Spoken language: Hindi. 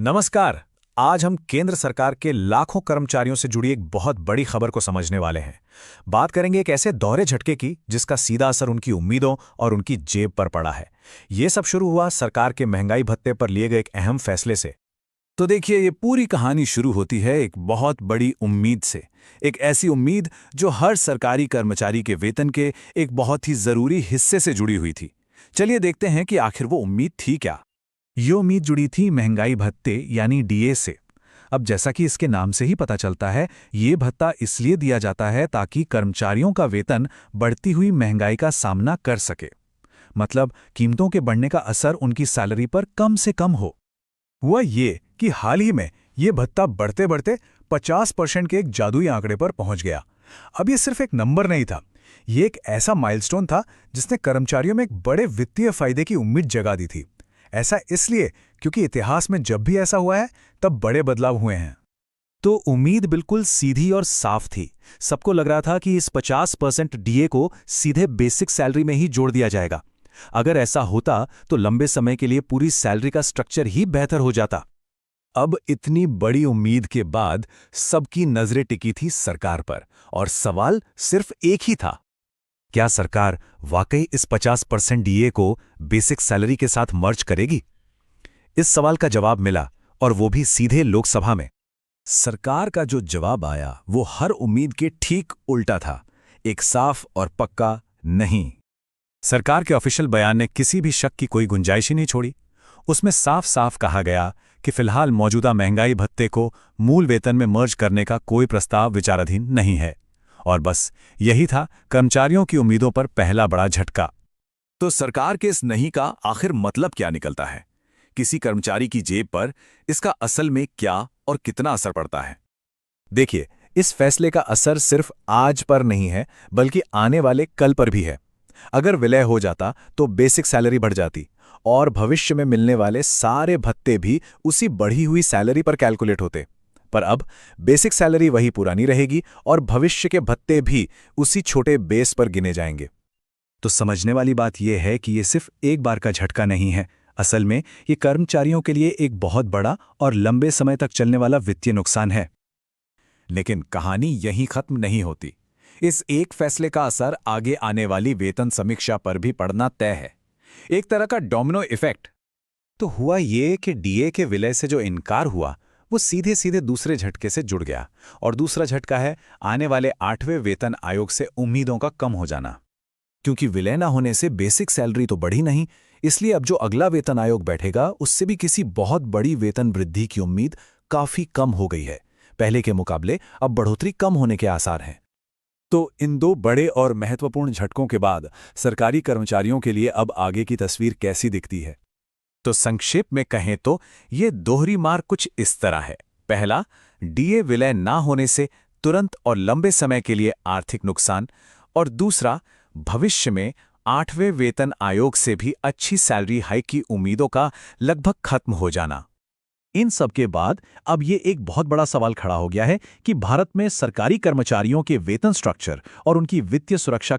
नमस्कार। आज हम केंद्र सरकार के लाखों कर्मचारियों से जुड़ी एक बहुत बड़ी खबर को समझने वाले हैं। बात करेंगे एक ऐसे दोहरे झटके की जिसका सीधा असर उनकी उम्मीदों और उनकी जेब पर पड़ा है। ये सब शुरू हुआ सरकार के महंगाई भत्ते पर लिए गए एक अहम फैसले से। तो देखिए, ये पूरी कहानी शुरू होती है एक बहुत बड़ी उम्मीद से। एक ऐसी उम्मीद जो हर सरकारी कर्मचारी के वेतन के एक बहुत ही जरूरी हिस्से से जुड़ी हुई थी। चलिए देखते हैं कि आखिर वो उम्मीद थी क्या। ये उम्मीद जुड़ी थी महंगाई भत्ते यानी डीए से। अब जैसा कि इसके नाम से ही पता चलता है, ये भत्ता इसलिए दिया जाता है ताकि कर्मचारियों का वेतन बढ़ती हुई महंगाई का सामना कर सके। मतलब कीमतों के बढ़ने का असर उनकी सैलरी पर कम से कम हो। हुआ ये कि हाल ही में ये भत्ता बढ़ते बढ़ते 50% के एक जादुई आंकड़े पर पहुंच गया। अब ये सिर्फ एक नंबर नहीं था, ये एक ऐसा माइलस्टोन था जिसने कर्मचारियों में एक बड़े वित्तीय फायदे की उम्मीद जगा दी थी। ऐसा इसलिए क्योंकि इतिहास में जब भी ऐसा हुआ है तब बड़े बदलाव हुए हैं। तो उम्मीद बिल्कुल सीधी और साफ थी। सबको लग रहा था कि इस 50% डीए को सीधे बेसिक सैलरी में ही जोड़ दिया जाएगा। अगर ऐसा होता तो लंबे समय के लिए पूरी सैलरी का स्ट्रक्चर ही बेहतर हो जाता। अब इतनी बड़ी उम्मीद के बाद सबकी नजरें टिकी थी सरकार पर, और सवाल सिर्फ एक ही था, क्या सरकार वाकई इस 50% डीए को बेसिक सैलरी के साथ मर्ज करेगी? इस सवाल का जवाब मिला, और वो भी सीधे लोकसभा में। सरकार का जो जवाब आया वो हर उम्मीद के ठीक उल्टा था। एक साफ और पक्का नहीं। सरकार के ऑफिशियल बयान ने किसी भी शक की कोई गुंजाइश ही नहीं छोड़ी। उसमें साफ साफ कहा गया कि फिलहाल मौजूदा महंगाई भत्ते को मूल वेतन में मर्ज करने का कोई प्रस्ताव विचाराधीन नहीं है। और बस यही था कर्मचारियों की उम्मीदों पर पहला बड़ा झटका। तो सरकार के इस नहीं का आखिर मतलब क्या निकलता है? किसी कर्मचारी की जेब पर इसका असल में क्या और कितना असर पड़ता है? देखिए, इस फैसले का असर सिर्फ आज पर नहीं है, बल्कि आने वाले कल पर भी है। अगर विलय हो जाता तो बेसिक सैलरी बढ़ जाती, और भविष्य में मिलने वाले सारे भत्ते भी उसी बढ़ी हुई सैलरी पर कैलकुलेट होते। पर अब बेसिक सैलरी वही पुरानी रहेगी और भविष्य के भत्ते भी उसी छोटे बेस पर गिने जाएंगे। तो समझने वाली बात यह है कि ये सिर्फ एक बार का झटका नहीं है। असल में ये कर्मचारियों के लिए एक बहुत बड़ा और लंबे समय तक चलने वाला वित्तीय नुकसान है। लेकिन कहानी यहीं खत्म नहीं होती। इस एक फैसले का असर आगे आने वाली वेतन समीक्षा पर भी पड़ना तय है। एक तरह का डोमिनो इफेक्ट। तो हुआ ये कि डीए के विलय से जो इनकार हुआ वो सीधे सीधे दूसरे झटके से जुड़ गया, और दूसरा झटका है आने वाले 8वें वेतन आयोग से उम्मीदों का कम हो जाना। क्योंकि विलय न होने से बेसिक सैलरी तो बढ़ी नहीं, इसलिए अब जो अगला वेतन आयोग बैठेगा उससे भी किसी बहुत बड़ी वेतन वृद्धि की उम्मीद काफी कम हो गई है। पहले के मुकाबले अब बढ़ोतरी कम होने के आसार हैं। तो इन दो बड़े और महत्वपूर्ण झटकों के बाद सरकारी कर्मचारियों के लिए अब आगे की तस्वीर कैसी दिखती है? तो संक्षेप में कहें तो ये दोहरी मार कुछ इस तरह है। पहला, डीए विलय ना होने से तुरंत और लंबे समय के लिए आर्थिक नुकसान, और दूसरा, भविष्य में 8वें वेतन आयोग से भी अच्छी सैलरी हाइक की उम्मीदों का लगभग खत्म हो जाना। इन सब के बाद अब ये एक बहुत बड़ा सवाल खड़ा हो गया है कि भारत में सरकारी कर्मचारियों के वेतन स्ट्रक्चर और उनकी वित्तीय सुरक्षा